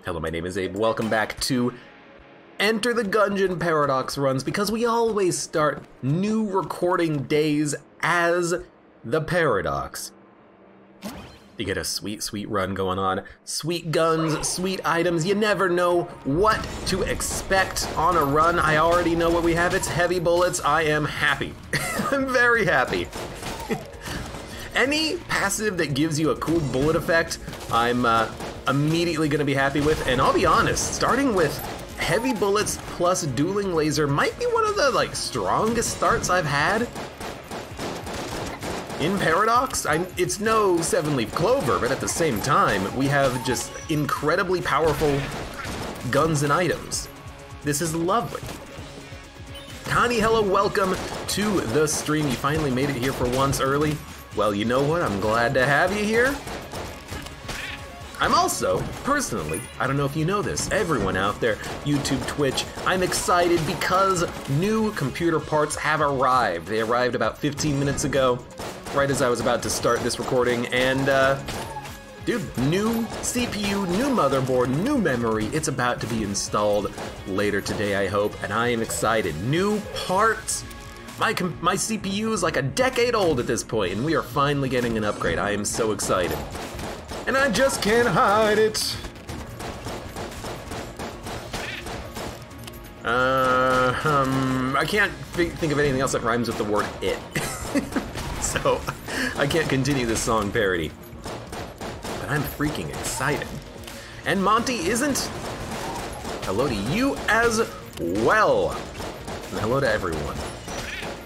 Hello, my name is Abe. Welcome back to Enter the Gungeon Paradox runs, because we always start new recording days as the Paradox. You get a sweet, sweet run going on. Sweet guns, sweet items. You never know what to expect on a run. I already know what we have. It's heavy bullets. I am happy. I'm very happy. Any passive that gives you a cool bullet effect, I'm immediately going to be happy with. And I'll be honest, starting with heavy bullets plus dueling laser might be one of the strongest starts I've had in Paradox. It's no 7-leaf clover, but at the same time, we have just incredibly powerful guns and items. This is lovely. Connie, hello, welcome to the stream. You finally made it here for once early. Well, you know what? I'm glad to have you here. I'm also, personally, I don't know if you know this, everyone out there, YouTube, Twitch, I'm excited because new computer parts have arrived. They arrived about 15 minutes ago, right as I was about to start this recording, and dude, new CPU, new motherboard, new memory. It's about to be installed later today, I hope, and I am excited. New parts. My CPU is like a decade old at this point, and we are finally getting an upgrade. I am so excited. And I just can't hide it. I can't think of anything else that rhymes with the word it. So, I can't continue this song parody. But I'm freaking excited. And Monty isn't. Hello to you as well. And hello to everyone.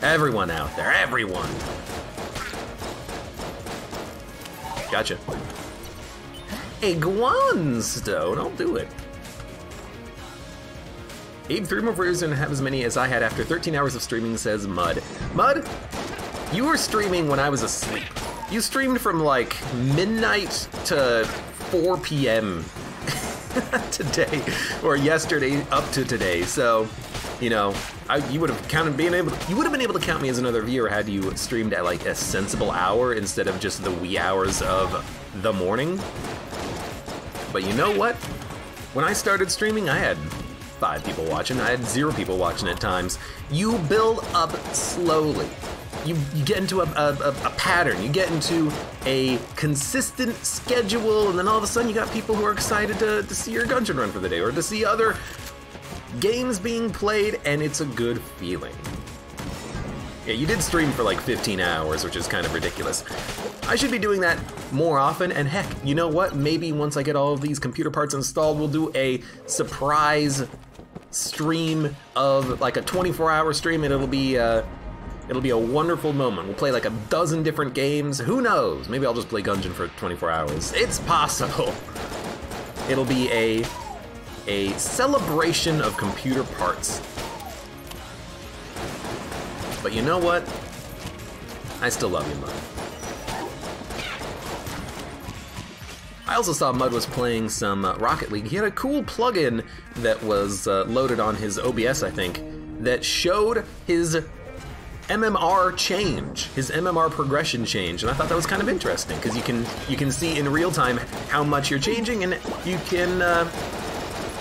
Everyone out there, everyone. Gotcha. A Guanstone, I'll do it. Abe, 3 more viewers and have as many as I had after 13 hours of streaming, says Mud. Mud, you were streaming when I was asleep. You streamed from like midnight to 4 p.m. today, or yesterday up to today, so, you know, you would have been able to count me as another viewer had you streamed at like a sensible hour instead of just the wee hours of the morning. But you know what? When I started streaming, I had 5 people watching. I had 0 people watching at times. You build up slowly. You get into a pattern. You get into a consistent schedule, and then all of a sudden you got people who are excited to see your Gungeon run for the day, or to see other games being played, and it's a good feeling. Yeah, you did stream for like 15 hours, which is kind of ridiculous. I should be doing that more often, and heck, you know what? Maybe once I get all of these computer parts installed, we'll do a surprise stream of like a 24-hour stream, and it'll be a wonderful moment. We'll play like a dozen different games. Who knows? Maybe I'll just play Gungeon for 24 hours. It's possible. It'll be a celebration of computer parts. But you know what? I still love you, Mud. I also saw Mud was playing some Rocket League. He had a cool plugin that was loaded on his OBS, I think, that showed his MMR change, his MMR progression change, and I thought that was kind of interesting because you can see in real time how much you're changing, and you can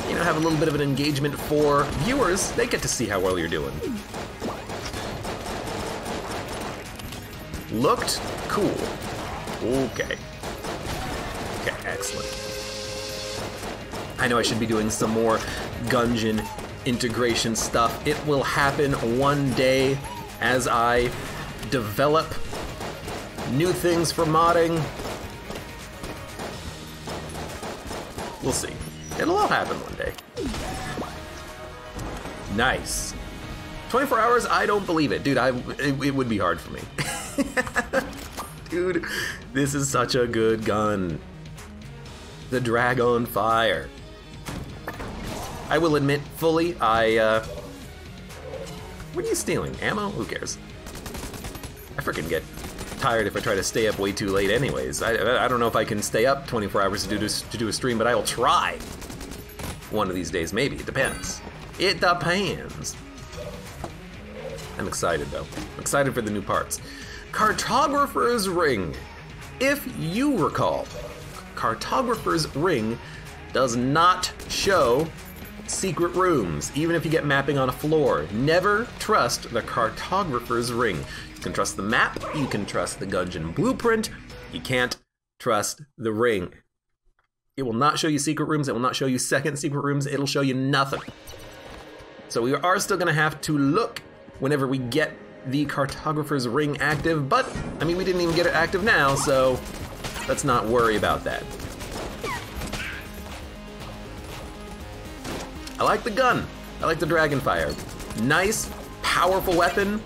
you know, have a little bit of an engagement for viewers. They get to see how well you're doing. Looked cool. Okay. Okay, excellent. I know I should be doing some more Gungeon integration stuff. It will happen one day as I develop new things for modding. We'll see. It'll all happen one day. Nice. 24 hours? I don't believe it. Dude, it would be hard for me. Dude, this is such a good gun. The Dragon Fire. I will admit fully, what are you stealing? Ammo? Who cares? I freaking get tired if I try to stay up way too late anyways. I don't know if I can stay up 24 hours to do a stream, but I will try. One of these days, maybe. It depends. It depends. I'm excited, though. I'm excited for the new parts. Cartographer's Ring. If you recall, Cartographer's Ring does not show secret rooms, even if you get mapping on a floor. Never trust the cartographer's ring. You can trust the map, you can trust the Gungeon blueprint, you can't trust the ring. It will not show you secret rooms, it will not show you second secret rooms, it'll show you nothing. So we are still gonna have to look whenever we get the cartographer's ring active, but, I mean, we didn't even get it active now, so let's not worry about that. I like the gun. I like the Dragonfire. Nice, powerful weapon.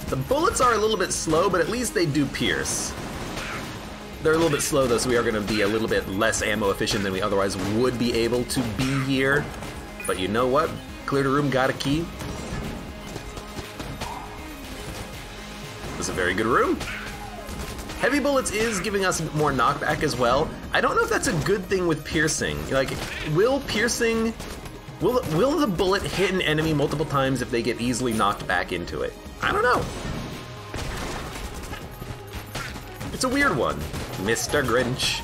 The bullets are a little bit slow, but at least they do pierce. They're a little bit slow though, so we are gonna be a little bit less ammo efficient than we otherwise would be able to be here. But you know what? Cleared a room, got a key. It was a very good room. Heavy bullets is giving us more knockback as well. I don't know if that's a good thing with piercing. Like, will piercing... Will the bullet hit an enemy multiple times if they get easily knocked back into it? I don't know. It's a weird one, Mr. Grinch.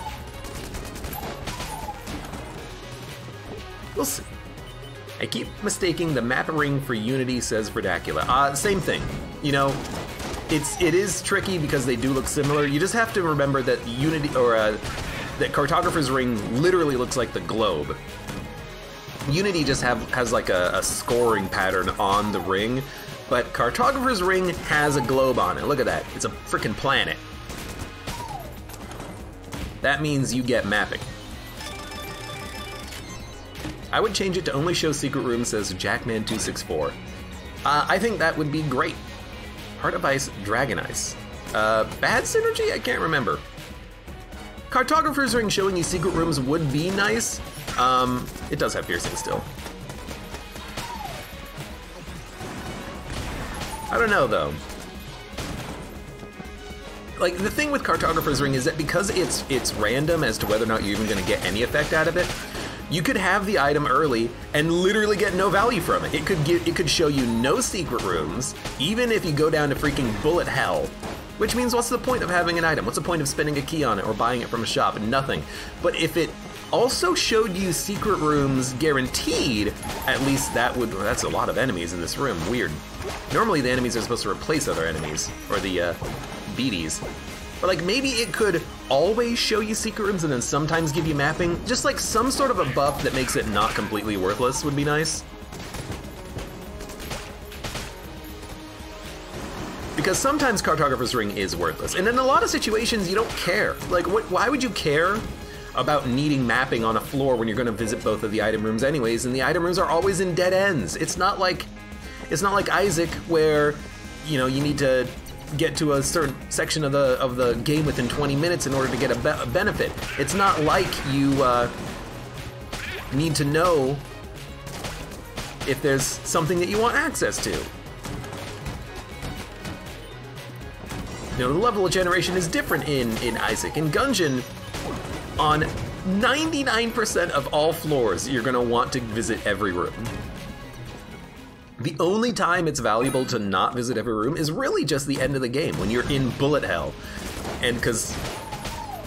We'll see. I keep mistaking the map ring for Unity, says Verdacula. Same thing. You know, it is tricky because they do look similar. You just have to remember that Unity, or that Cartographer's ring literally looks like the globe. Unity just has like a scoring pattern on the ring, but Cartographer's ring has a globe on it. Look at that, it's a freaking planet. That means you get mapping. I would change it to only show secret rooms, says Jackman264. I think that would be great. Heart of Ice, Dragon Ice. Bad synergy? I can't remember. Cartographer's ring showing you secret rooms would be nice. It does have piercing still. I don't know though. Like, the thing with Cartographer's ring is that because it's random as to whether or not you're even gonna get any effect out of it, you could have the item early and literally get no value from it. It could show you no secret rooms, even if you go down to freaking bullet hell. Which means, what's the point of having an item? What's the point of spending a key on it or buying it from a shop? Nothing. But if it also showed you secret rooms guaranteed, at least that's a lot of enemies in this room. Weird. Normally the enemies are supposed to replace other enemies, or the beaties. But like, maybe it could always show you secret rooms and then sometimes give you mapping. Just like some sort of a buff that makes it not completely worthless would be nice. Because sometimes Cartographer's ring is worthless, and in a lot of situations you don't care. Like, why would you care about needing mapping on a floor when you're going to visit both of the item rooms anyways, and the item rooms are always in dead ends? It's not like Isaac, where, you know, you need to get to a certain section of the game within 20 minutes in order to get a benefit. It's not like you need to know if there's something that you want access to. You know, the level of generation is different in Isaac. In Gungeon, on 99% of all floors, you're gonna want to visit every room. The only time it's valuable to not visit every room is really just the end of the game, when you're in bullet hell. And because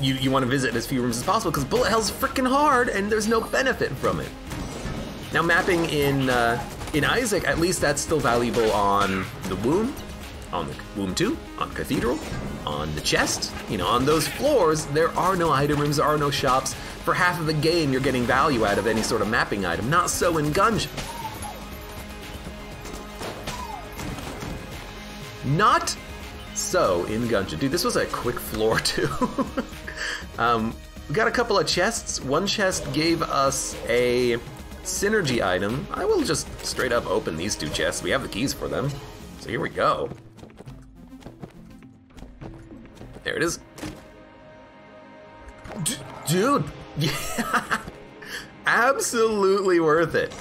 you want to visit as few rooms as possible, because bullet hell's freaking hard and there's no benefit from it. Now, mapping in Isaac, at least that's still valuable on the womb, on the womb 2, on Cathedral, on the chest. You know, on those floors, there are no item rooms, there are no shops. For half of the game, you're getting value out of any sort of mapping item. Not so in Gungeon. Not so in Gungeon. Dude, this was a quick floor too. We got a couple of chests. One chest gave us a synergy item. I will just straight up open these two chests. We have the keys for them. So here we go. There it is. Dude, yeah. Absolutely worth it.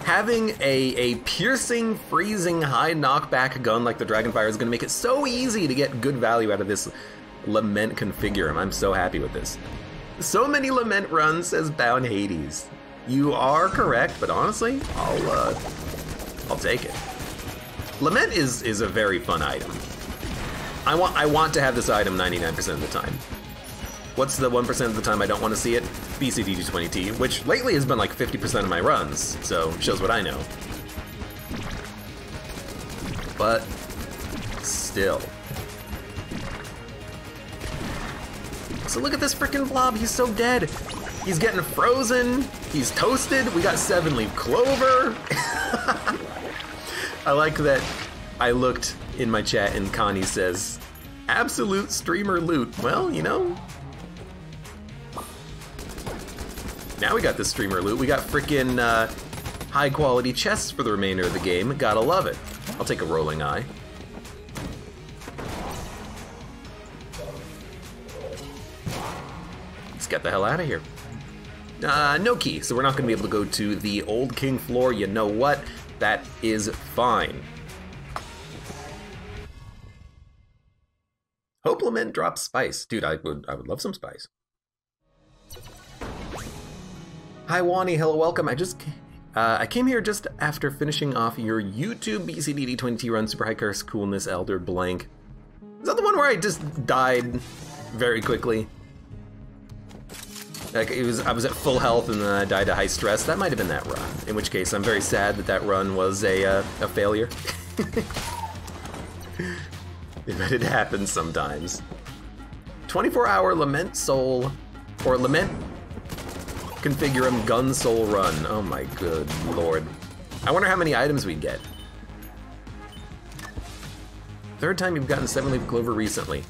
Having a piercing, freezing, high knockback gun like the Dragonfire is going to make it so easy to get good value out of this Lament Configurum. I'm so happy with this. So many Lament runs, says Bound Hades. You are correct, but honestly, I'll take it. Lament is a very fun item. I want to have this item 99% of the time. What's the 1% of the time I don't want to see it? BCDD20T, which lately has been like 50% of my runs, so shows what I know. But still. So look at this freaking blob, he's so dead. He's getting frozen, he's toasted, we got 7-leaf clover. I like that I looked in my chat and Connie says, absolute streamer loot. Well, you know. Now we got the streamer loot. We got freaking high quality chests for the remainder of the game. Gotta love it. I'll take a rolling eye. Let's get the hell out of here. No key, so we're not gonna be able to go to the Old King floor. You know what? That is fine. Hope Lament drops spice. Dude, I would love some spice. Hi Wani, hello, welcome. I came here just after finishing off your YouTube BCDD20T run, Super High Curse Coolness Elder Blank. Is that the one where I just died very quickly? Like I was at full health and then I died to high stress. That might have been that run. In which case, I'm very sad that that run was a failure. But it happens sometimes. 24-hour Lament Soul, or Lament Configurum Gun Soul Run. Oh my good lord. I wonder how many items we get. Third time you've gotten 7-leaf clover recently.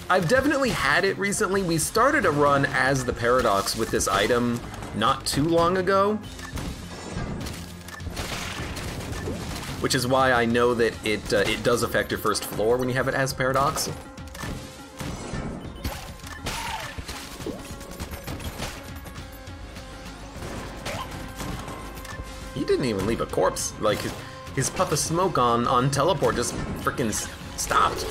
I've definitely had it recently. We started a run as the Paradox with this item not too long ago. Which is why I know that it does affect your first floor when you have it as Paradox. He didn't even leave a corpse. Like, his puff of smoke on teleport just freaking stopped.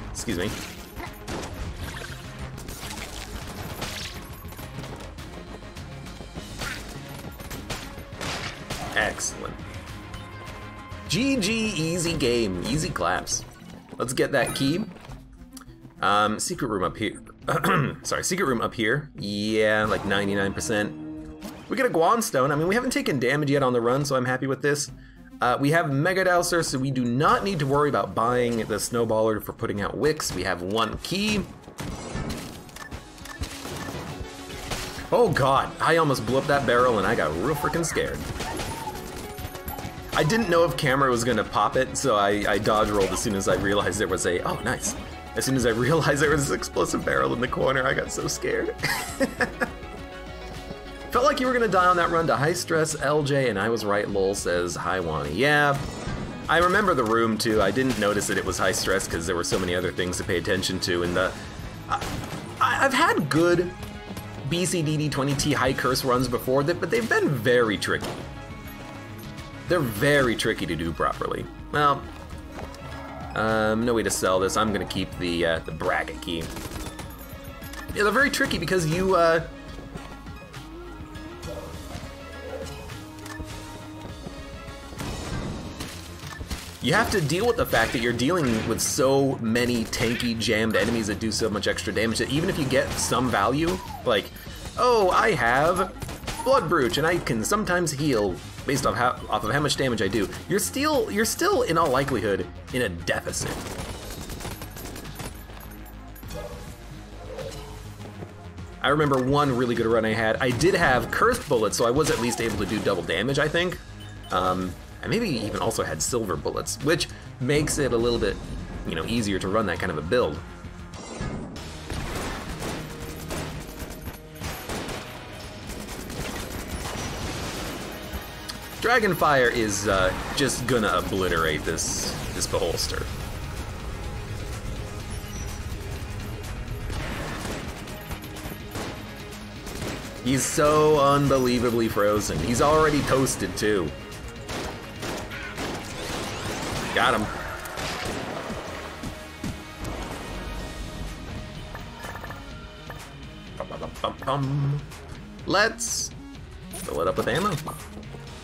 Excuse me. Excellent. GG, easy game, easy claps. Let's get that key. Secret room up here. Sorry, secret room up here. Yeah, like 99%. We get a Guanstone. I mean, we haven't taken damage yet on the run, so I'm happy with this. We have Mega Dowser, so we do not need to worry about buying the Snowballer for putting out wicks. We have one key. Oh god, I almost blew up that barrel and I got real freaking scared. I didn't know if camera was gonna pop it, so I dodge rolled as soon as I realized there was a, oh nice. As soon as I realized there was this explosive barrel in the corner, I got so scared. Felt like you were gonna die on that run to high stress, LJ, and I was right, lol, says hi Wani. Yeah, I remember the room too. I didn't notice that it was high stress because there were so many other things to pay attention to, and I've had good BCDD20T high curse runs before, but they've been very tricky. They're very tricky to do properly. Well, no way to sell this. I'm gonna keep the bracket key. Yeah, they're very tricky because you have to deal with the fact that you're dealing with so many tanky, jammed enemies that do so much extra damage that even if you get some value, like, oh, I have Blood Brooch and I can sometimes heal based off of how much damage I do, you're still in all likelihood in a deficit. I remember one really good run I had. I did have cursed bullets, so I was at least able to do double damage, I think. I maybe even also had silver bullets, which makes it a little bit, you know, easier to run that kind of a build. Dragonfire is just gonna obliterate this beholster. He's so unbelievably frozen. He's already toasted too. Got him. Let's fill it up with ammo.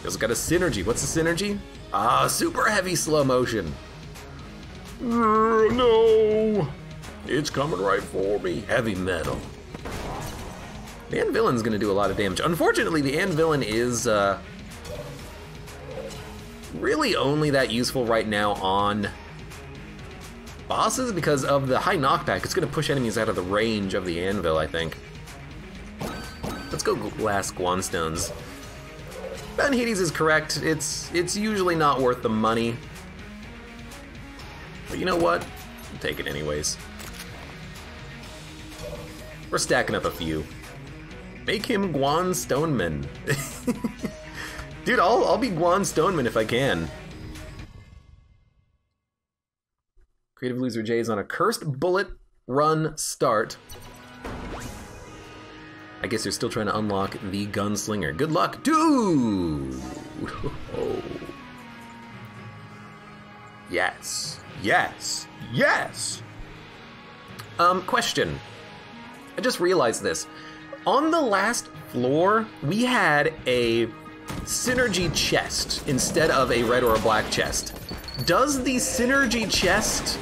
It's got a synergy. What's the synergy? Ah, super heavy slow motion. No! It's coming right for me. Heavy metal. The Anvillain's gonna do a lot of damage. Unfortunately, the Anvillain is really only that useful right now on bosses because of the high knockback. It's gonna push enemies out of the range of the anvil, I think. Let's go last Guanstones. Ben Hades is correct. It's usually not worth the money. But you know what? I'll take it anyways. We're stacking up a few. Make him Guan Stoneman. Dude, I'll be Guan Stoneman if I can. Creative Loser J is on a cursed bullet run start. I guess you're still trying to unlock the Gunslinger. Good luck, dude! Oh. Yes, yes, yes! Question. I just realized this. On the last floor, we had a synergy chest instead of a red or a black chest. Does the synergy chest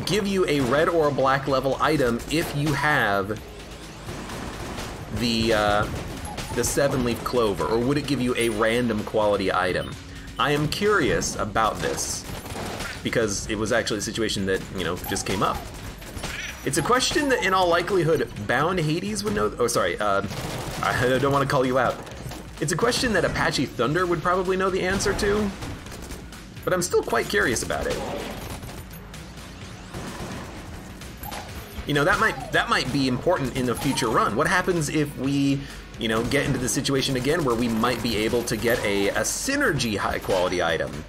give you a red or a black level item if you have the 7-leaf clover, or would it give you a random quality item? I am curious about this because it was actually a situation that, you know, just came up. It's a question that in all likelihood Bound Hades would know. Oh, sorry, I don't want to call you out. It's a question that Apache Thunder would probably know the answer to, but I'm still quite curious about it. You know, that might be important in the future run. What happens if we, you know, get into the situation again where we might be able to get a synergy high quality item?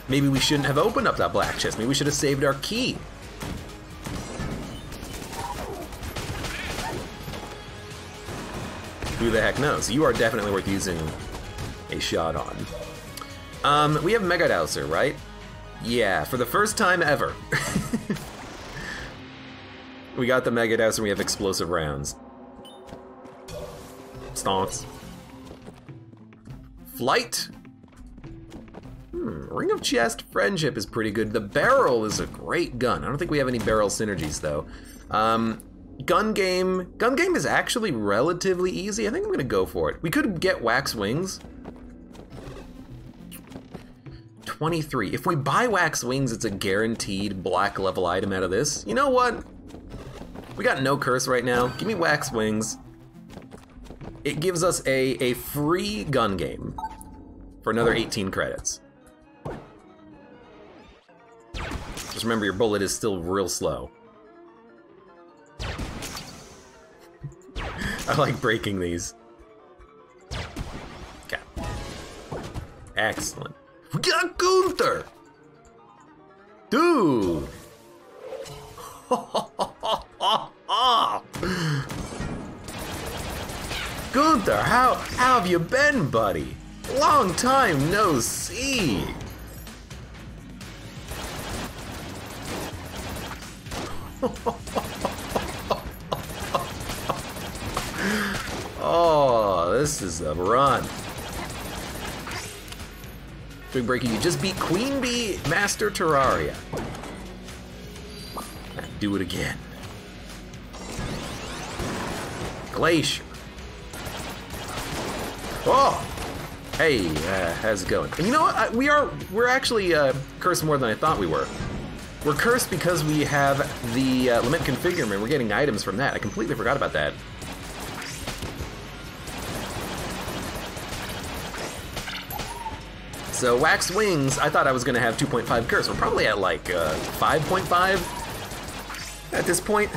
Maybe we shouldn't have opened up that black chest. Maybe we should have saved our key. Who the heck knows? You are definitely worth using a shot on. We have Mega Dowser, right? Yeah, for the first time ever. We got the Mega Dowser and we have explosive rounds. Stonks. Flight. Ring of Chest Friendship is pretty good. The barrel is a great gun. I don't think we have any barrel synergies though. Gun game is actually relatively easy. I think I'm gonna go for it. We could get Wax Wings. 23. If we buy Wax Wings, it's a guaranteed black level item out of this. You know what? We got no curse right now. Give me Wax Wings. It gives us a free gun game for another 18 credits. Just remember, your bullet is still real slow. I like breaking these. Okay. Excellent. We got Gunther! Dude! Gunther, how have you been, buddy? Long time no see. Oh, this is a run. Twig Breaker, you just beat Queen Bee Master Terraria. Do it again. Glacier. Oh! Hey, how's it going? And you know what? We're actually cursed more than I thought we were. We're cursed because we have the Lament Configurement. We're getting items from that. I completely forgot about that. So Wax Wings, I thought I was gonna have 2.5 curse. We're probably at like 5.5 at this point.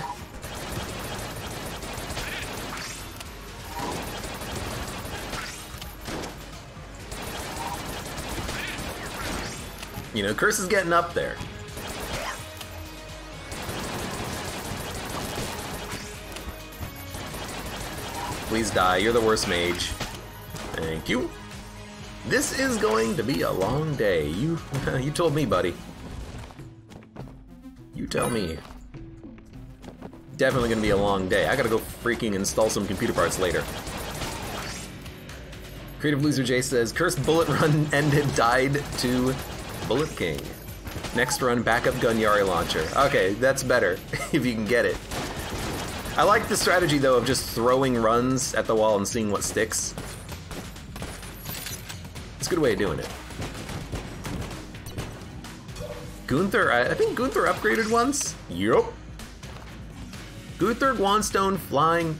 You know, curse is getting up there. Please die, you're the worst mage. Thank you. This is going to be a long day. You told me, buddy. You tell me. Definitely gonna be a long day. I gotta go freaking install some computer parts later. Creative Loser J says, cursed bullet run ended, died to Bullet King. Next run, backup gun Yari launcher. Okay, that's better, if you can get it. I like the strategy, though, of just throwing runs at the wall and seeing what sticks. It's a good way of doing it. Gunther, I think Gunther upgraded once? Yup. Gunther, Guanstone, flying.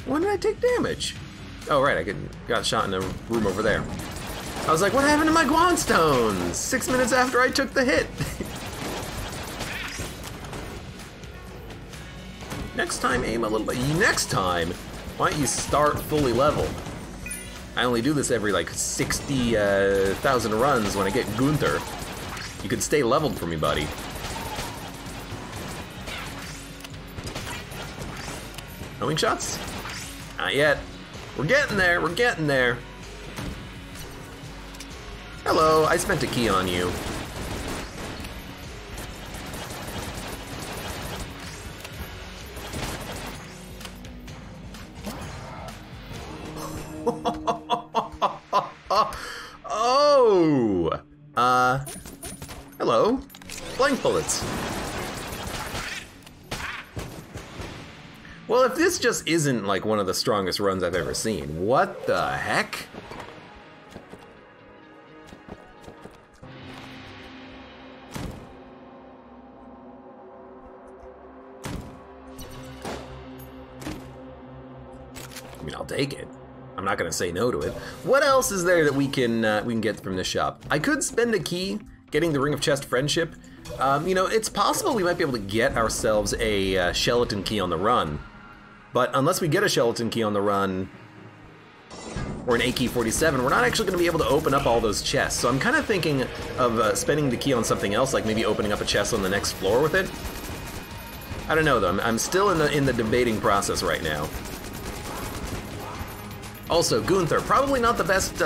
When did I take damage? Oh, right, I got shot in a room over there. I was like, what happened to my Guanstones? 6 minutes after I took the hit. Next time, aim a little bit. Next time, why don't you start fully leveled? I only do this every like 60,000 runs when I get Gunther. You can stay leveled for me, buddy. Homing shots? Not yet. We're getting there, we're getting there. Hello, I spent a key on you. Oh! Hello. Blank bullets. Well, if this just isn't like one of the strongest runs I've ever seen, what the heck? I mean, I'll take it. I'm not gonna say no to it. What else is there that we can get from this shop? I could spend a key getting the Ring of Chest Friendship. You know, it's possible we might be able to get ourselves a Skeleton Key on the run. But unless we get a Skeleton Key on the run, or an AK-47, we're not actually going to be able to open up all those chests. So I'm kind of thinking of spending the key on something else, like maybe opening up a chest on the next floor with it. I don't know, though. I'm still in the debating process right now. Also, Gunther, probably not the best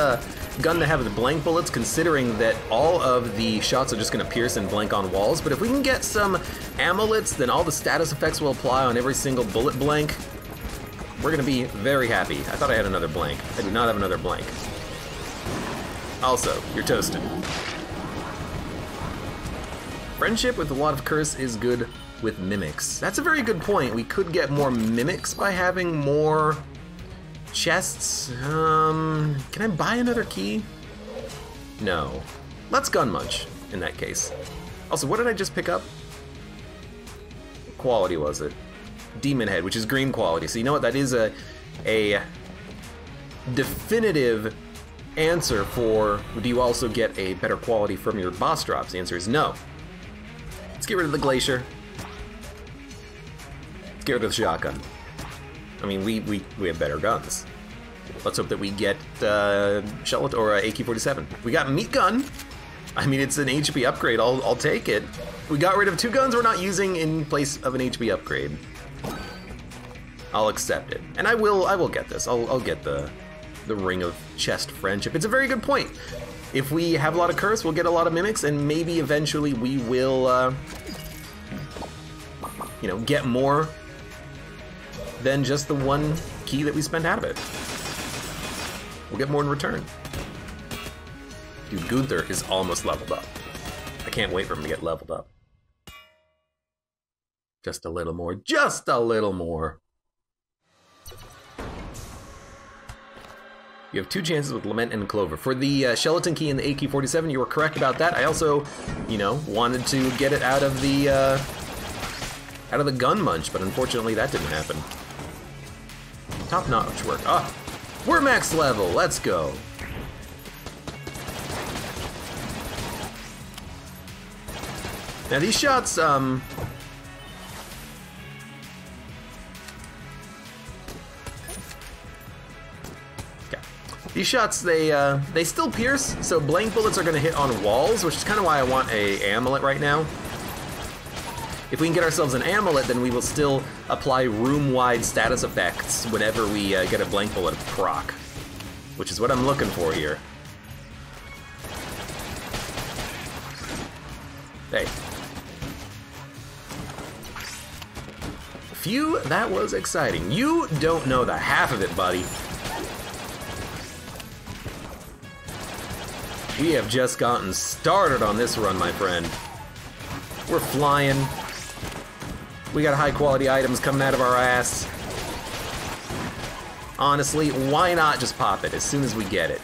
gun to have with blank bullets, considering that all of the shots are just going to pierce and blank on walls. But if we can get some amulets, then all the status effects will apply on every single bullet blank. We're going to be very happy. I thought I had another blank. I do not have another blank. Also, you're toasted. Friendship with a lot of curse is good with mimics. That's a very good point. We could get more mimics by having more chests. Can I buy another key? No. Let's gun munch in that case. Also, what did I just pick up? What quality was it? Demon Head, which is green quality. So you know what? That is a definitive answer for, do you also get a better quality from your boss drops? The answer is no. Let's get rid of the Glacier. Let's get rid of the shotgun. I mean, we have better guns. Let's hope that we get Shellot or AK-47. We got Meat Gun. I mean, it's an HP upgrade. I'll take it. We got rid of 2 guns we're not using in place of an HP upgrade. I'll accept it, and I will get this. I'll get the Ring of Chest Friendship. It's a very good point. If we have a lot of curse, we'll get a lot of mimics, and maybe eventually we will, you know, get more than just the 1 key that we spent out of it. We'll get more in return. Dude, Gunther is almost leveled up. I can't wait for him to get leveled up. Just a little more. Just a little more. You have 2 chances with Lament and Clover. For the Skeleton Key and the AK-47, you were correct about that. I also, you know, wanted to get it out of the gun munch, but unfortunately that didn't happen. Top-notch work. Ah, we're max level. Let's go. Now these shots, these shots, they still pierce, so blank bullets are going to hit on walls, which is kind of why I want a amulet right now. If we can get ourselves an amulet, then we will still apply room-wide status effects whenever we get a blank bullet proc, which is what I'm looking for here. Hey. Phew, that was exciting. You don't know the half of it, buddy. We have just gotten started on this run, my friend. We're flying. We got high quality items coming out of our ass. Honestly, why not just pop it as soon as we get it?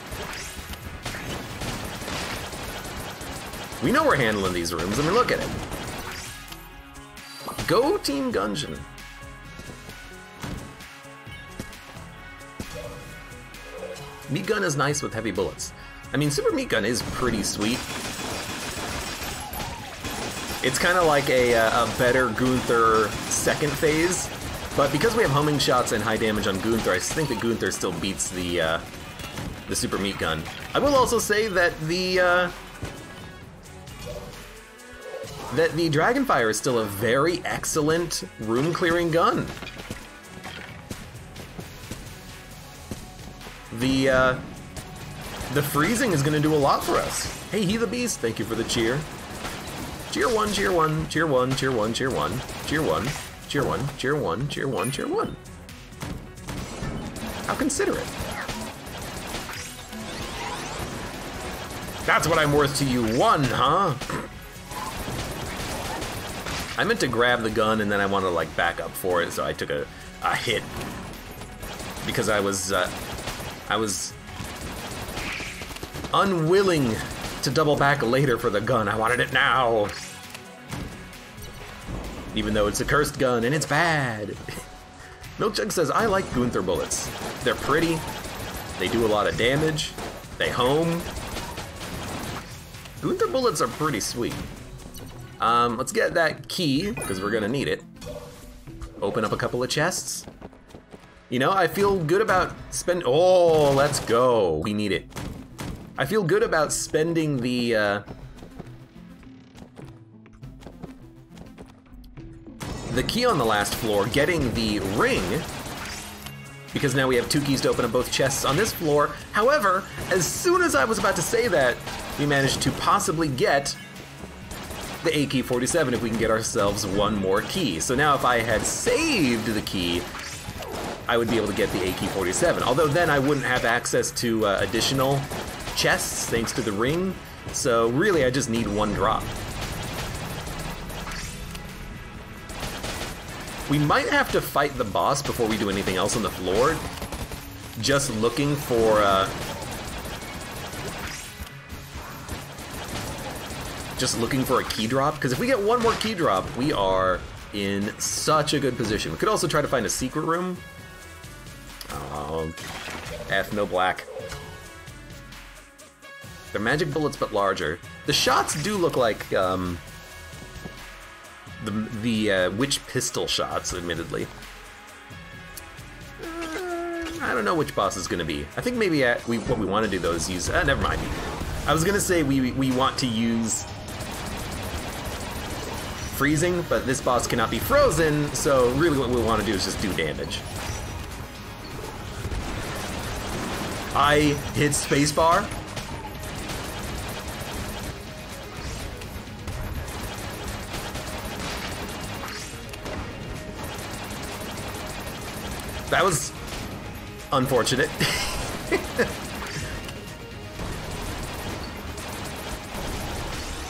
We know we're handling these rooms. I mean, look at it. Go Team Gungeon. Meat Gun is nice with heavy bullets. I mean, Super Meat Gun is pretty sweet. It's kind of like a better Gunther second phase, but because we have homing shots and high damage on Gunther, I think that Gunther still beats the Super Meat Gun. I will also say that the Dragonfire is still a very excellent room-clearing gun. The freezing is going to do a lot for us. Hey, He the Beast, thank you for the cheer. Cheer one, cheer one, cheer one, cheer one, cheer one, cheer one, cheer one, cheer one, cheer one, cheer one. How considerate. That's what I'm worth to you, one, huh? I meant to grab the gun and then I wanted to like back up for it, so I took a hit because I was unwilling to double back later for the gun. I wanted it now. Even though it's a cursed gun and it's bad. Milkjug says, I like Gunther bullets. They're pretty, they do a lot of damage, they home. Gunther bullets are pretty sweet. Let's get that key, because we're gonna need it. Open up a couple of chests. You know, I feel good about oh, let's go. We need it. I feel good about spending the key on the last floor, getting the ring, because now we have 2 keys to open up both chests on this floor. However, as soon as I was about to say that, we managed to possibly get the AK-47 if we can get ourselves 1 more key. So now if I had saved the key, I would be able to get the AK-47. Although then I wouldn't have access to additional chests thanks to the ring. So really I just need 1 drop. We might have to fight the boss before we do anything else on the floor. Just looking for a key drop, because if we get 1 more key drop, we are in such a good position. We could also try to find a secret room. Oh, F, no black. They're magic bullets, but larger. The shots do look like the witch pistol shots, admittedly. I don't know which boss is going to be. I think maybe what we want to do though is use. Never mind. I was going to say we want to use freezing, but this boss cannot be frozen, so really what we want to do is just do damage. I hit spacebar. That was unfortunate.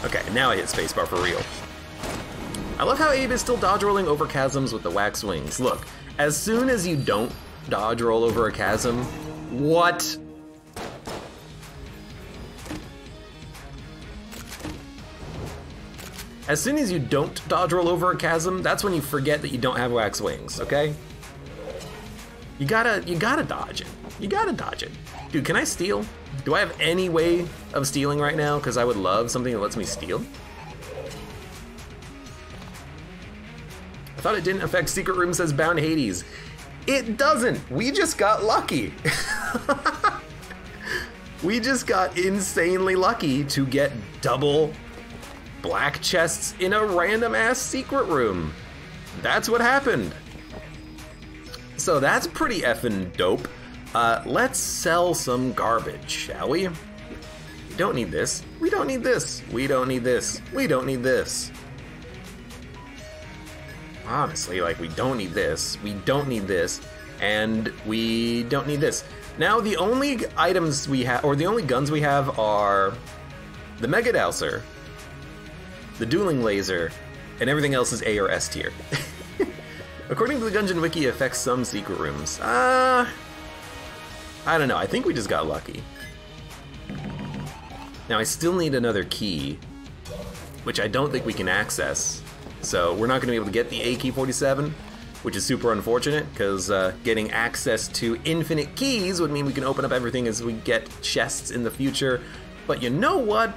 Okay, now I hit spacebar for real. I love how Abe is still dodge rolling over chasms with the wax wings. Look, as soon as you don't dodge roll over a chasm, what? As soon as you don't dodge roll over a chasm, that's when you forget that you don't have wax wings, okay? You gotta dodge it. You gotta dodge it. Dude, can I steal? Do I have any way of stealing right now? Because I would love something that lets me steal. I thought it didn't affect secret room, says Bound Hades. It doesn't. We just got lucky. We just got insanely lucky to get double black chests in a random ass secret room. That's what happened. So that's pretty effing dope. Let's sell some garbage, shall we? We don't need this. We don't need this. We don't need this. We don't need this. Honestly, like, we don't need this. We don't need this. And we don't need this. Now the only items we have, or the only guns we have, are the Mega Dowser, the Dueling Laser, and everything else is A or S tier. According to the Gungeon Wiki, it affects some secret rooms. I don't know, I think we just got lucky. Now I still need another key, which I don't think we can access. So we're not going to be able to get the AK-47, which is super unfortunate, because getting access to infinite keys would mean we can open up everything as we get chests in the future. But you know what?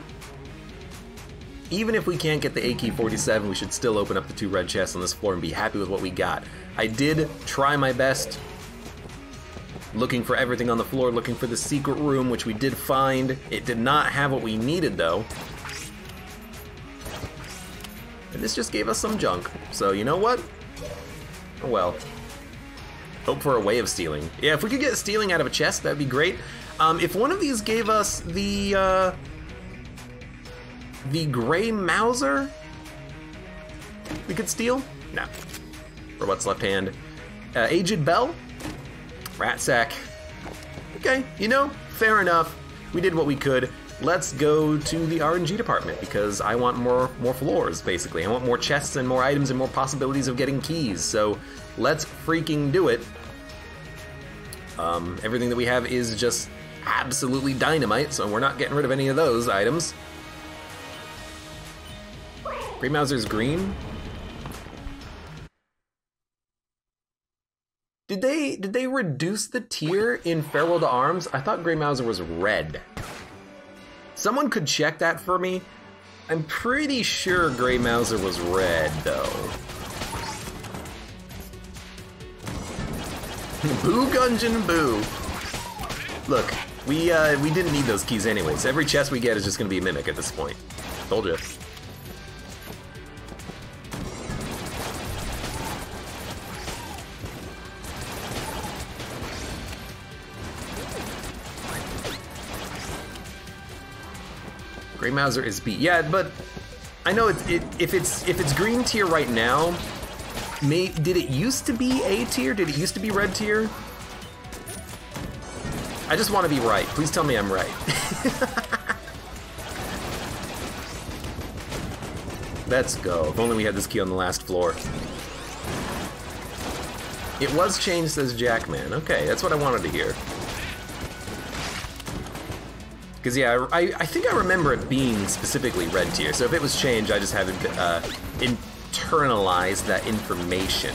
Even if we can't get the AK-47, we should still open up the 2 red chests on this floor and be happy with what we got. I did try my best, looking for everything on the floor, looking for the secret room, which we did find. It did not have what we needed, though. And this just gave us some junk. So, you know what? Oh well. Hope for a way of stealing. Yeah, if we could get stealing out of a chest, that'd be great. If one of these gave us the Gray Mauser, we could steal? No. Robot's left hand. Aged Bell? Rat Sack. Okay, you know, fair enough. We did what we could. Let's go to the RNG department, because I want more floors, basically. I want more chests and more items and more possibilities of getting keys, so let's freaking do it. Everything that we have is just absolutely dynamite, so we're not getting rid of any of those items. Grey Mauser's green. Did they reduce the tier in Farewell to Arms? I thought Grey Mauser was red. Someone could check that for me. I'm pretty sure Grey Mauser was red, though. Boo Gungeon, boo. Look, we didn't need those keys anyways. Every chest we get is just gonna be a mimic at this point. Told you. Grey Mauser is B. Yeah, but I know if it's green tier right now, did it used to be A tier? Did it used to be red tier? I just want to be right. Please tell me I'm right. Let's go. If only we had this key on the last floor. It was changed, says Jackman. Okay, that's what I wanted to hear. Because, yeah, I think I remember it being specifically red tier, so if it was changed, I just haven't internalized that information.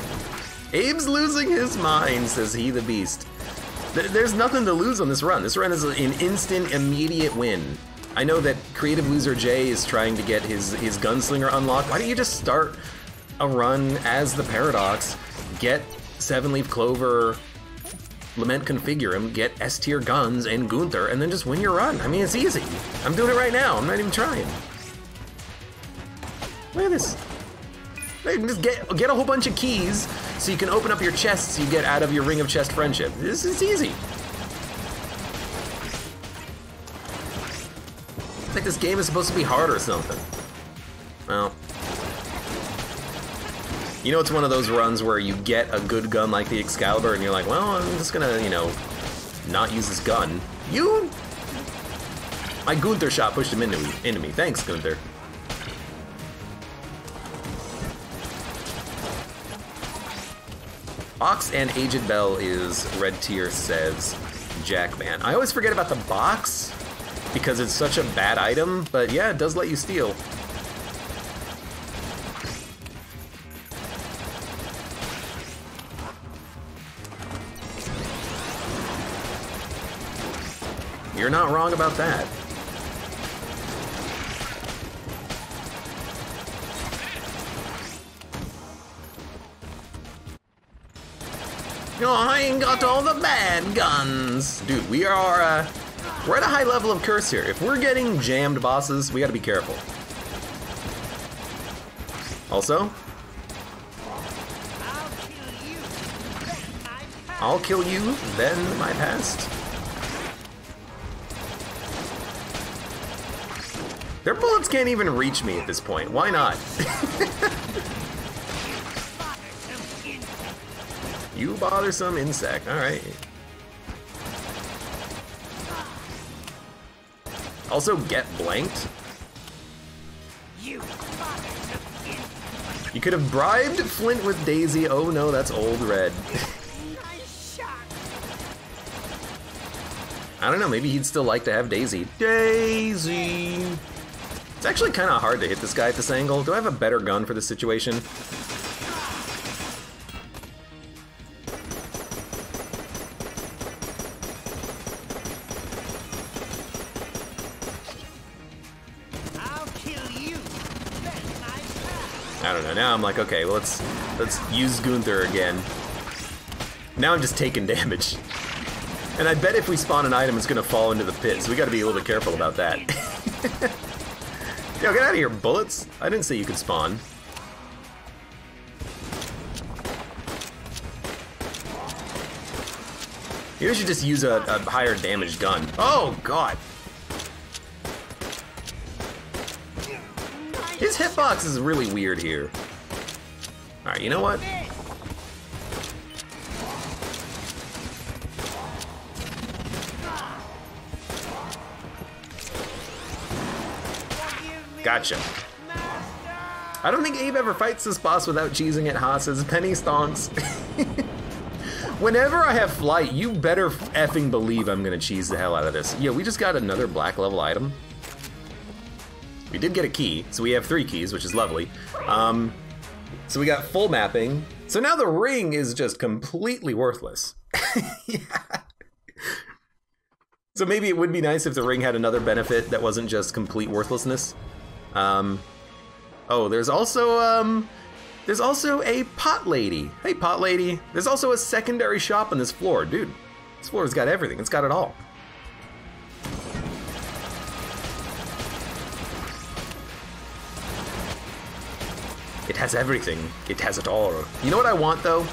Abe's losing his mind, says he the beast. There's nothing to lose on this run. This run is an instant, immediate win. I know that Creative Loser J is trying to get his Gunslinger unlocked. Why don't you just start a run as the Paradox, get 7-Leaf Clover, Lament Configure him, get S-tier guns and Gunther, and then just win your run. I mean, it's easy. I'm doing it right now. I'm not even trying. Look at this. Just get a whole bunch of keys so you can open up your chests you get out of your Ring of Chest Friendship. This is easy. It's like this game is supposed to be hard or something. Well, you know, it's one of those runs where you get a good gun like the Excalibur and you're like, well, I'm just gonna, you know, not use this gun. My Gunther shot pushed him into me. Thanks, Gunther. Box and Aged Bell is red tier, says Jackman. I always forget about the box because it's such a bad item, but yeah, it does let you steal. You're not wrong about that. No, I ain't got all the bad guns. Dude, we're at a high level of curse here. If we're getting jammed bosses, we gotta be careful. Also, I'll kill you, then my past. Their bullets can't even reach me at this point. Why not? You bothersome insect. All right. Also, get blanked. You could have bribed Flint with Daisy. Oh no, that's old red. I don't know, maybe he'd still like to have Daisy. Daisy! It's actually kind of hard to hit this guy at this angle. Do I have a better gun for this situation? I don't know, now I'm like, okay, well, let's use Gunther again. Now I'm just taking damage. And I bet if we spawn an item, it's gonna fall into the pit, so we gotta be a little bit careful about that. Yo, get out of here, bullets! I didn't say you could spawn. Maybe we should just use a higher damage gun. Oh, God! His hitbox is really weird here. Alright, you know what? Gotcha. I don't think Abe ever fights this boss without cheesing at Haas's penny stonks. Whenever I have flight, you better effing believe I'm gonna cheese the hell out of this. Yo, we just got another black level item. We did get a key, so we have 3 keys, which is lovely. So we got full mapping. So now the ring is just completely worthless. Yeah. So maybe it would be nice if the ring had another benefit that wasn't just complete worthlessness. Oh, there's also a pot lady. Hey, pot lady. There's also a secondary shop on this floor. Dude, this floor's got everything. It's got it all. It has everything. It has it all. You know what I want, though?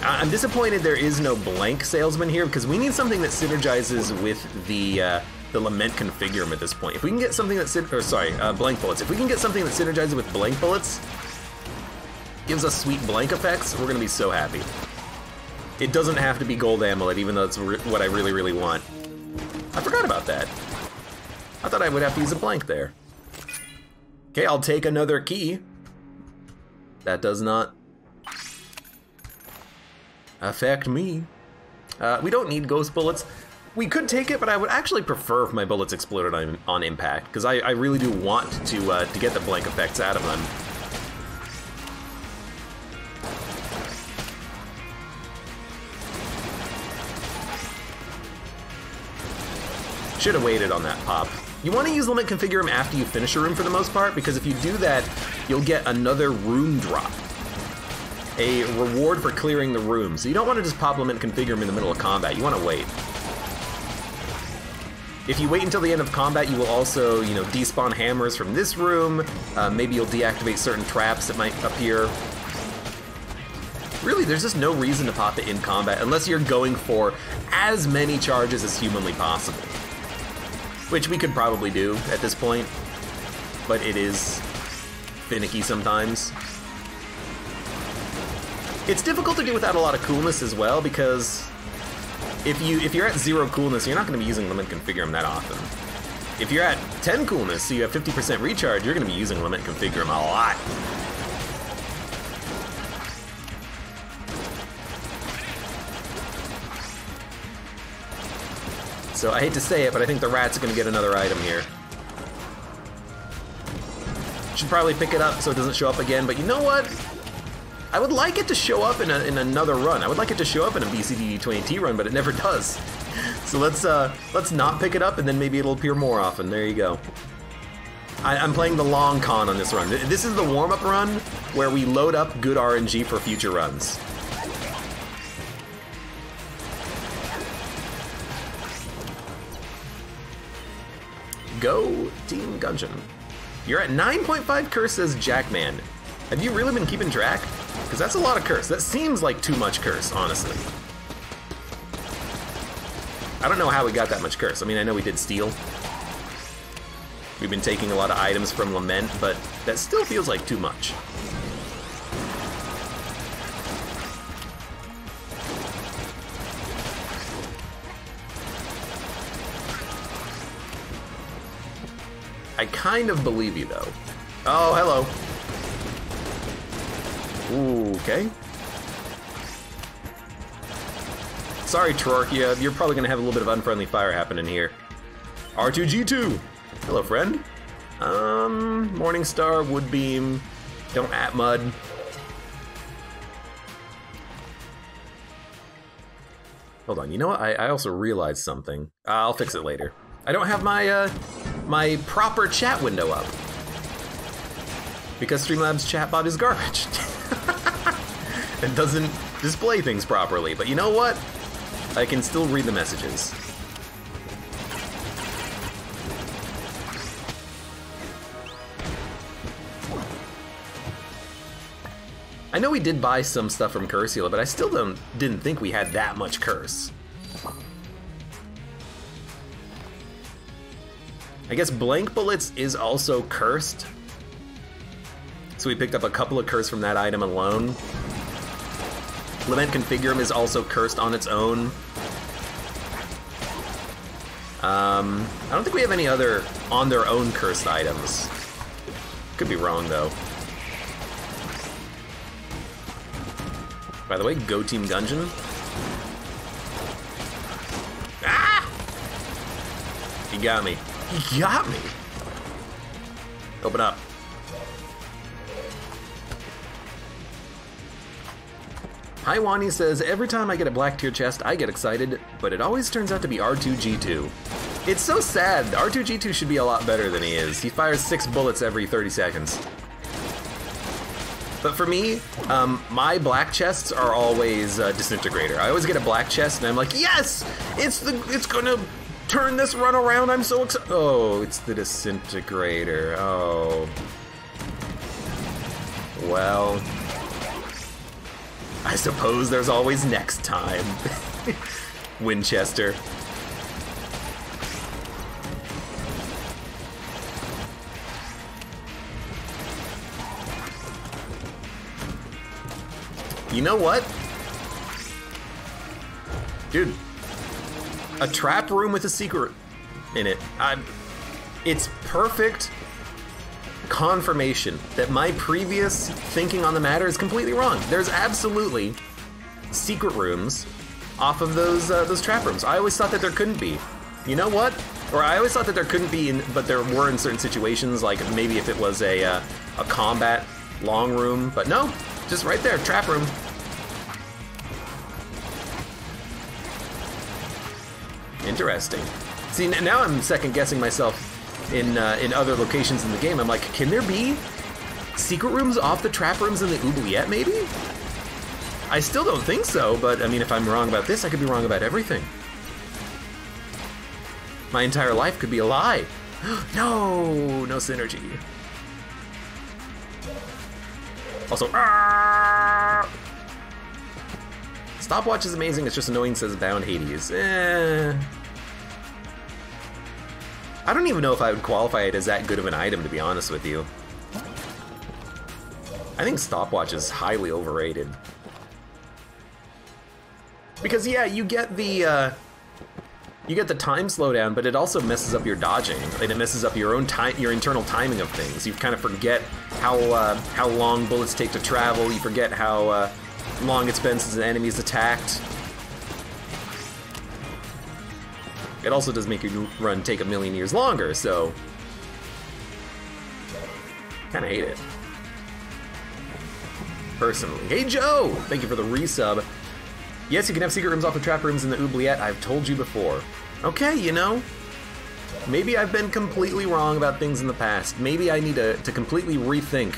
I'm disappointed there is no blank salesman here, because we need something that synergizes with the Lament configurum at this point. If we can get something that blank bullets. If we can get something that synergizes with blank bullets, gives us sweet blank effects, we're gonna be so happy. It doesn't have to be gold amulet, even though it's what I really, really want. I forgot about that. I thought I would have to use a blank there. Okay, I'll take another key. That does not affect me. We don't need ghost bullets. We could take it, but I would actually prefer if my bullets exploded on impact, because I really do want to get the blank effects out of them. Should have waited on that pop. You want to use Limit Configurum after you finish a room for the most part, because if you do that, you'll get another room drop. A reward for clearing the room. So you don't want to just pop Limit Configurum in the middle of combat, you want to wait. If you wait until the end of combat, you will also, you know, despawn hammers from this room. Maybe you'll deactivate certain traps that might appear. Really, there's just no reason to pop it in combat unless you're going for as many charges as humanly possible. Which we could probably do at this point, but it is finicky sometimes. It's difficult to do without a lot of coolness as well, because if you're at 0 coolness, you're not going to be using Limit Configurum that often. If you're at 10 coolness, so you have 50% recharge, you're going to be using Limit Configurum a lot. So I hate to say it, but I think the rats are going to get another item here. Should probably pick it up so it doesn't show up again, but you know what? I would like it to show up in another run. I would like it to show up in a BCD20T run, but it never does. So let's not pick it up, and then maybe it'll appear more often. There you go. I'm playing the long con on this run. This is the warm-up run where we load up good RNG for future runs. Go, Team Gungeon. You're at 9.5 curse, says Jackman. Have you really been keeping track? Because that's a lot of curse. That seems like too much curse, honestly. I don't know how we got that much curse. I mean, I know we did steal. We've been taking a lot of items from Lament, but that still feels like too much. I kind of believe you, though. Oh, hello. Ooh, okay. Sorry, Terorkia, you're probably gonna have a little bit of unfriendly fire happening here. R2-G2! Hello, friend. Morningstar, Woodbeam, don't at Mud. Hold on, you know what? I also realized something. I'll fix it later. I don't have my, my proper chat window up. Because Streamlabs chatbot is garbage. It doesn't display things properly, but you know what? I can still read the messages. I know we did buy some stuff from Cursula, but I still didn't think we had that much curse. I guess Blank Bullets is also cursed. So we picked up a couple of curse from that item alone. Lament Configurum is also cursed on its own. I don't think we have any other on their own cursed items. Could be wrong though. By the way, go Team Gungeon. Ah! He got me. He got me! Open up. Hi Wani says, every time I get a black tier chest, I get excited, but it always turns out to be R2-G2. It's so sad. R2-G2 should be a lot better than he is. He fires 6 bullets every 30 seconds. But for me, my black chests are always Disintegrator. I always get a black chest and I'm like, yes! It's gonna turn this run around, I'm so excited. Oh, it's the Disintegrator. Oh. Well, I suppose there's always next time. Winchester. You know what? Dude, a trap room with a secret in it. It's perfect confirmation that my previous thinking on the matter is completely wrong. There's absolutely secret rooms off of those trap rooms. I always thought that there couldn't be. You know what? Or I always thought that there couldn't be, but there were in certain situations, like maybe if it was a combat long room. But no, just right there, trap room. Interesting. See, now I'm second guessing myself in other locations in the game. I'm like, can there be secret rooms off the trap rooms in the oubliette, maybe? I still don't think so, but I mean, if I'm wrong about this, I could be wrong about everything. My entire life could be a lie. No synergy. Also, Stopwatch is amazing, it's just annoying, says Bound Hades. I don't even know if I would qualify it as that good of an item, to be honest with you. I think Stopwatch is highly overrated. Because yeah, you get the time slowdown, but it also messes up your dodging, and it messes up your own time, your internal timing of things. You kind of forget how long bullets take to travel. You forget how long it spends as an enemy's attacked. It also does make your run take a million years longer, so kind of hate it. Personally. Hey Joe! Thank you for the resub. Yes, you can have secret rooms off the trap rooms in the oubliette. I've told you before. Okay, you know, maybe I've been completely wrong about things in the past. Maybe I need to completely rethink.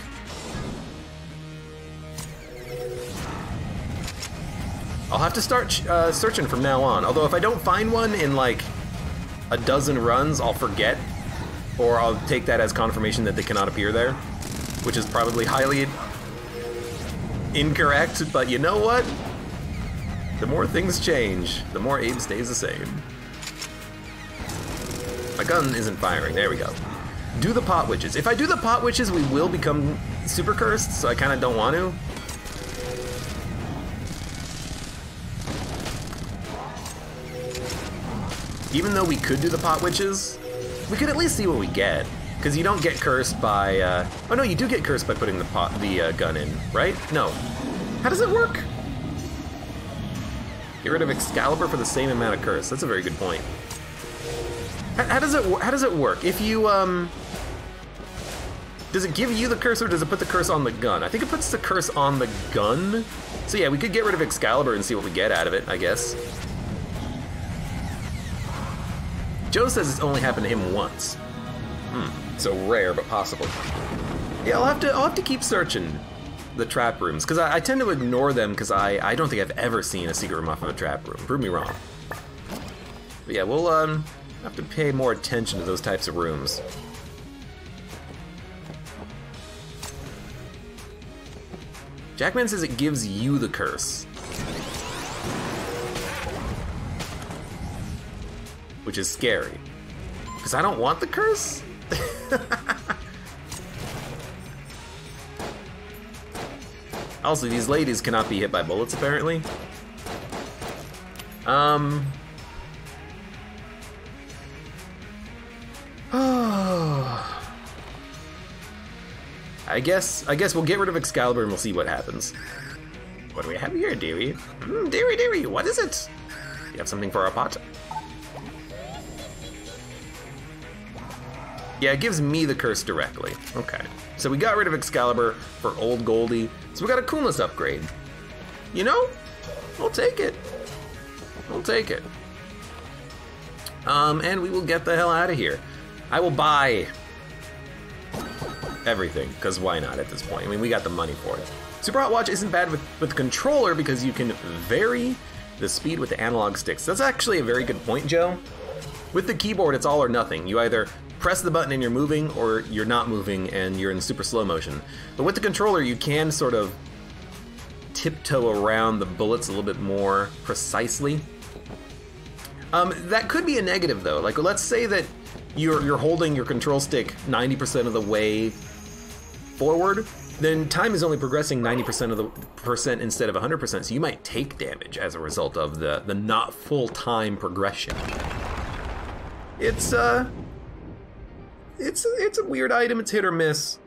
I'll have to start searching from now on. Although if I don't find one in like a dozen runs, I'll forget. Or I'll take that as confirmation that they cannot appear there. Which is probably highly incorrect, but you know what? The more things change, the more Abe stays the same. My gun isn't firing, there we go. Do the pot witches. If I do the pot witches, we will become super cursed, so I kind of don't want to. Even though we could do the pot witches, we could at least see what we get. Because you don't get cursed by, oh no, you do get cursed by putting the gun in, right? No. How does it work? Get rid of Excalibur for the same amount of curse. That's a very good point. How does it work? If you, does it give you the curse or does it put the curse on the gun? I think it puts the curse on the gun. So yeah, we could get rid of Excalibur and see what we get out of it, I guess. Joe says it's only happened to him once. So rare, but possible. Yeah, I'll have to keep searching the trap rooms, because I tend to ignore them, because I don't think I've ever seen a secret room off of a trap room. Prove me wrong. But yeah, we'll have to pay more attention to those types of rooms. Jackman says it gives you the curse. Which is scary. Because I don't want the curse? Also, these ladies cannot be hit by bullets, apparently. I guess we'll get rid of Excalibur and we'll see what happens. What do we have here, dearie? Dearie, what is it? You have something for our pot? Yeah, it gives me the curse directly. Okay. So we got rid of Excalibur for Old Goldie. So we got a coolness upgrade. You know? I'll take it. I'll take it. And we will get the hell out of here. I will buy everything, because why not at this point? I mean, we got the money for it. Super Hot Watch isn't bad with the controller because you can vary the speed with the analog sticks. That's actually a very good point, Joe. With the keyboard, it's all or nothing. You either press the button and you're moving, or you're not moving and you're in super slow motion. But with the controller, you can sort of tiptoe around the bullets a little bit more precisely. That could be a negative, though. Like, let's say that you're holding your control stick 90% of the way forward, then time is only progressing 90% of the percent instead of 100%, so you might take damage as a result of the not full time progression. It's a weird item. It's hit or miss.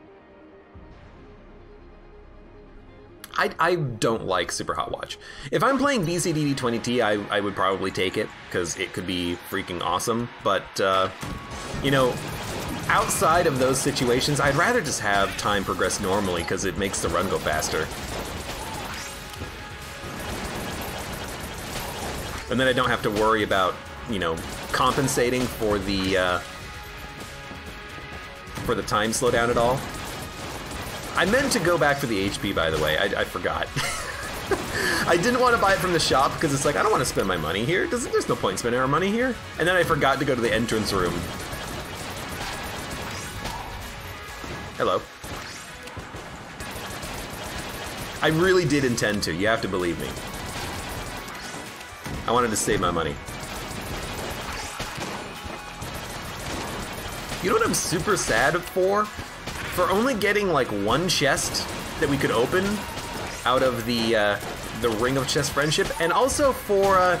I don't like Super Hot Watch. If I'm playing BCDD20T, I would probably take it, because it could be freaking awesome. But, you know, outside of those situations, I'd rather just have time progress normally, because it makes the run go faster. And then I don't have to worry about, you know, compensating for the time slowdown at all. I meant to go back for the HP, by the way. I forgot. I didn't want to buy it from the shop because it's like, I don't want to spend my money here. There's no point in spending our money here. And then I forgot to go to the entrance room. Hello. I really did intend to. You have to believe me. I wanted to save my money. You know what I'm super sad for? For only getting like one chest that we could open out of the Ring of Chest Friendship, and also for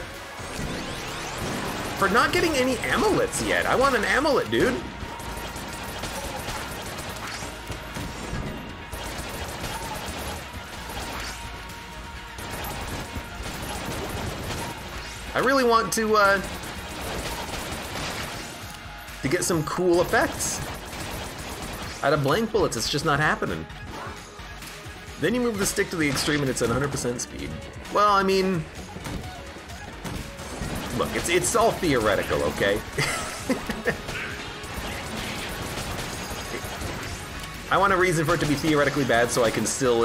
not getting any amulets yet. I want an amulet, dude. I really want to get some cool effects out of blank bullets. It's just not happening. Then you move the stick to the extreme and it's at 100% speed. Well, I mean, look, it's all theoretical, okay? I want a reason for it to be theoretically bad so I can still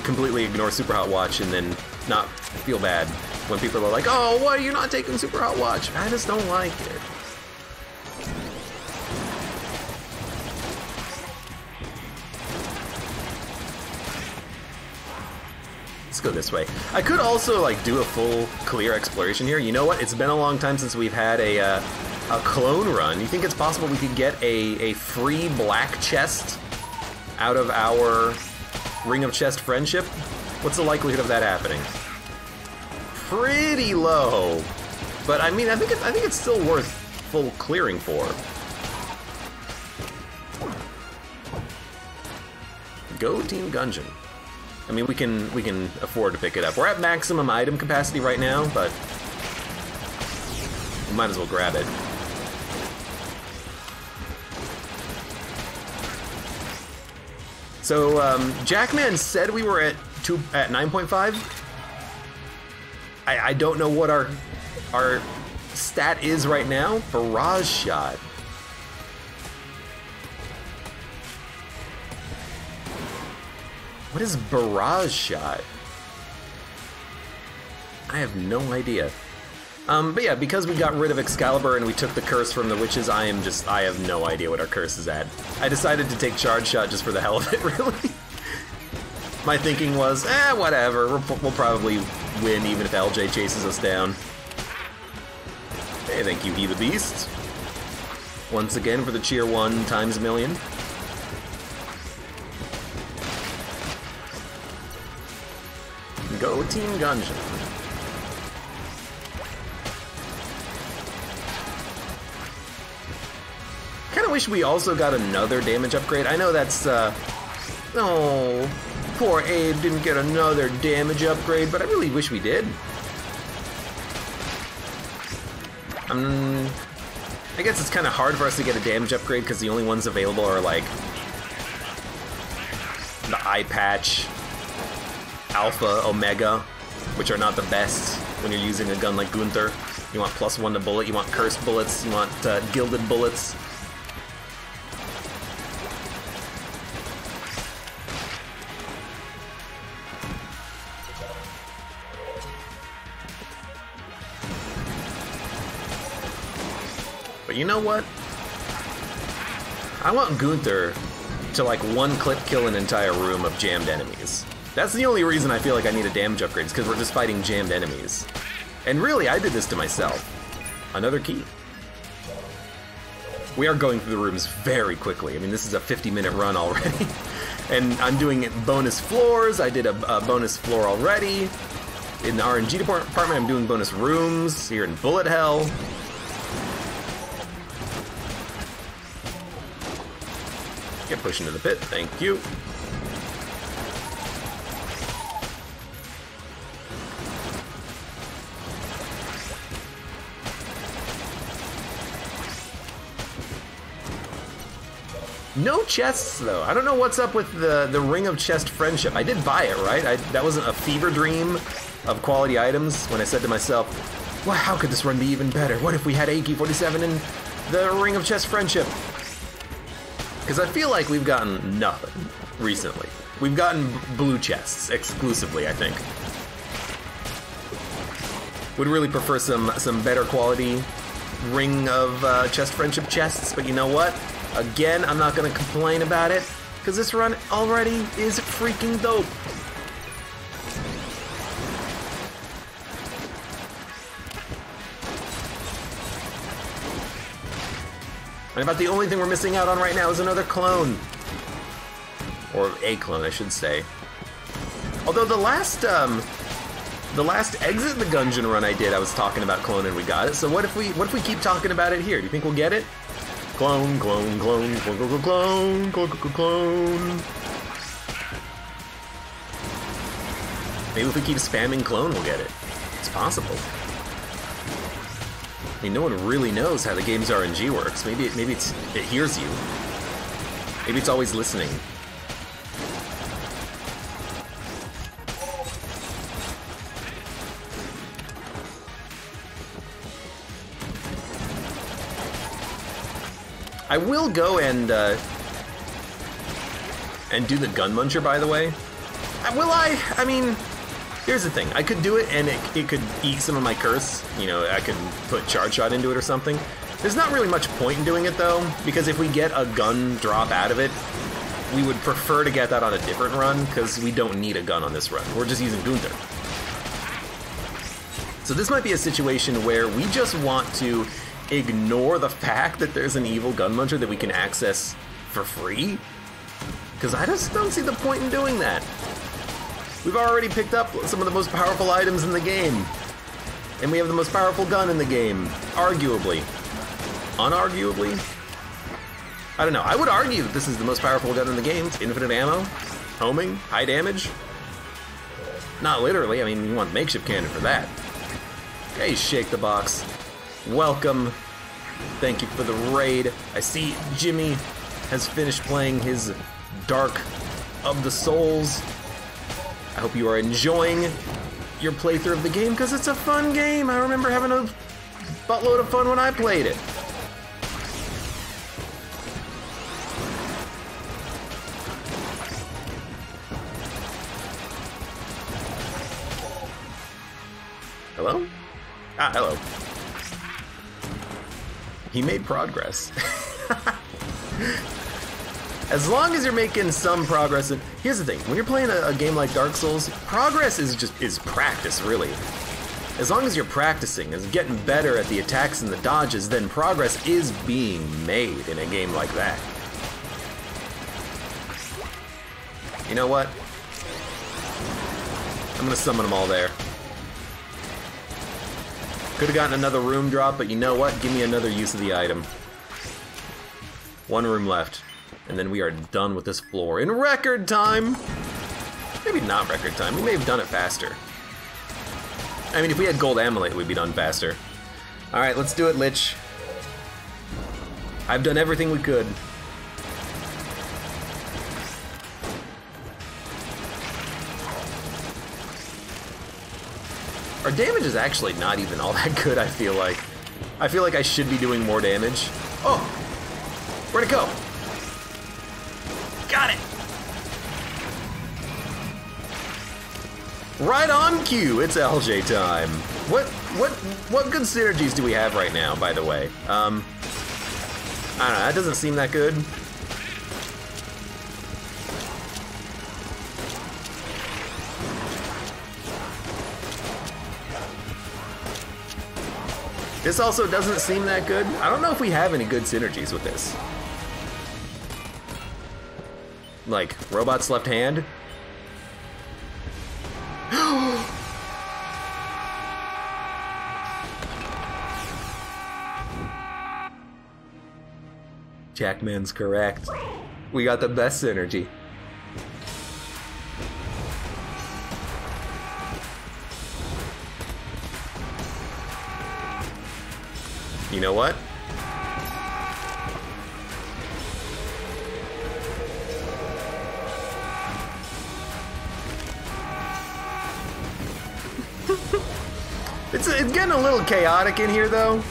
completely ignore Super Hot Watch and then not feel bad when people are like, oh, why are you not taking Super Hot Watch? I just don't like it. Let's go this way. I could also like do a full clear exploration here. You know what? It's been a long time since we've had a clone run. You think it's possible we could get a free black chest out of our Ring of Chest Friendship? What's the likelihood of that happening? Pretty low, but I mean, I think it's still worth full clearing for. Go Team Gungeon. I mean, we can afford to pick it up. We're at maximum item capacity right now, but we might as well grab it. So Jackman said we were at 9.5. I don't know what our stat is right now. Barrage shot. What is barrage shot? I have no idea. But yeah, because we got rid of Excalibur and we took the curse from the witches, I have no idea what our curse is at. I decided to take charge shot just for the hell of it, really. My thinking was, whatever, we'll probably win even if LJ chases us down. Hey, thank you, He the Beast. Once again for the cheer 1 times a million. Go Team Gungeon. Kinda wish we also got another damage upgrade. I know that's, oh, poor Abe didn't get another damage upgrade, but I really wish we did. I guess it's kind of hard for us to get a damage upgrade because the only ones available are like the eye patch, Alpha, Omega, which are not the best when you're using a gun like Gunther. You want +1 to bullet, you want cursed bullets, you want gilded bullets. But you know what? I want Gunther to like one-click kill an entire room of jammed enemies. That's the only reason I feel like I need a damage upgrade, is because we're just fighting jammed enemies. And really, I did this to myself. Another key. We are going through the rooms very quickly. I mean, this is a 50-minute run already. And I'm doing bonus floors. I did a bonus floor already. In the RNG department, I'm doing bonus rooms here in Bullet Hell. Get pushed into the pit, thank you. No chests, though. I don't know what's up with the Ring of Chest Friendship. I did buy it, right? That wasn't a fever dream of quality items when I said to myself, well, how could this run be even better? What if we had AK-47 and the Ring of Chest Friendship? Because I feel like we've gotten nothing recently. We've gotten blue chests exclusively, I think. Would really prefer some better quality Ring of Chest Friendship chests, but you know what? Again, I'm not gonna complain about it, because this run already is freaking dope. And about the only thing we're missing out on right now is another clone. Or a clone, I should say. Although the last Exit the Gungeon run I did, I was talking about clone and we got it. So what if we keep talking about it here? Do you think we'll get it? Clone, clone, clone, clone, clone, clone, clone, clone, clone. Maybe if we keep spamming clone, we'll get it. It's possible. I mean, no one really knows how the game's RNG works. Maybe it hears you. Maybe it's always listening. I will go and do the Gun Muncher, by the way. Will I? I mean, here's the thing. I could do it and it could eat some of my curse. You know, I could put Charge Shot into it or something. There's not really much point in doing it, though, because if we get a gun drop out of it, we would prefer to get that on a different run, because we don't need a gun on this run. We're just using Gunther. So this might be a situation where we just want to ignore the fact that there's an evil Gun Muncher that we can access for free, because I just don't see the point in doing that. We've already picked up some of the most powerful items in the game, and we have the most powerful gun in the game, arguably. Unarguably? I don't know. I would argue that this is the most powerful gun in the game. It's infinite ammo. Homing? High damage? Not literally, I mean, you want makeshift cannon for that. Okay, shake the box. Welcome. Thank you for the raid. I see Jimmy has finished playing his Dark of the Souls. I hope you are enjoying your playthrough of the game, because it's a fun game. I remember having a buttload of fun when I played it. Hello? Ah, hello. He made progress. As long as you're making some progress, and here's the thing, when you're playing a game like Dark Souls, progress is practice, really. As long as you're practicing, is getting better at the attacks and the dodges, then progress is being made in a game like that. You know what? I'm gonna summon them all there. Could have gotten another room drop, but you know what? Give me another use of the item. One room left, and then we are done with this floor in record time. Maybe not record time. We may have done it faster. I mean, if we had gold amulet, we'd be done faster. All right, let's do it, Lich. I've done everything we could. Our damage is actually not even all that good, I feel like. I feel like I should be doing more damage. Oh! Where'd it go? Got it! Right on cue, it's LJ time. What good synergies do we have right now, by the way? I don't know, that doesn't seem that good. This also doesn't seem that good. I don't know if we have any good synergies with this. Like, robot's left hand? Jackman's correct. We got the best synergy. You know what? It's getting a little chaotic in here, though.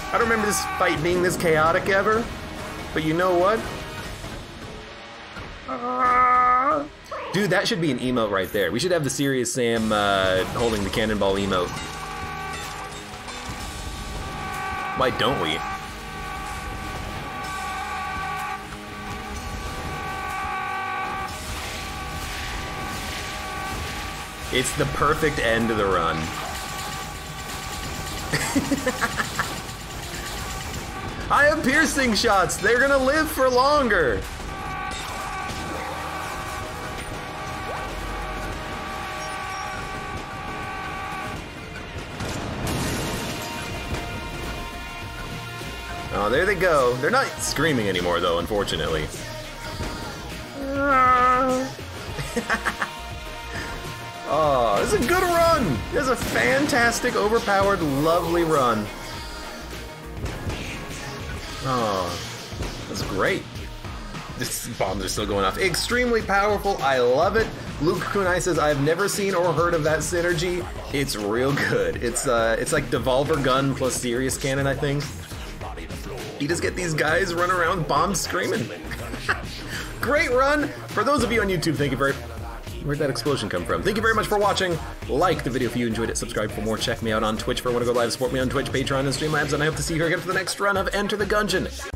I don't remember this fight being this chaotic ever, but you know what? Dude, that should be an emote right there. We should have the Serious Sam holding the cannonball emote. Why don't we? It's the perfect end to the run. I have piercing shots. They're gonna live for longer. Oh, there they go. They're not screaming anymore, though, unfortunately. Oh, this is a good run. This is a fantastic, overpowered, lovely run. Oh, that's great. These bombs are still going off. Extremely powerful. I love it. Luke Kunai says, I've never seen or heard of that synergy. It's real good. It's like Devolver Gun plus Serious Cannon, I think. You just get these guys run around bombs screaming. Great run. For those of you on YouTube, thank you very... Where'd that explosion come from? Thank you very much for watching. Like the video if you enjoyed it. Subscribe for more. Check me out on Twitch for when I go live. Support me on Twitch, Patreon, and Streamlabs. And I hope to see you here again for the next run of Enter the Gungeon.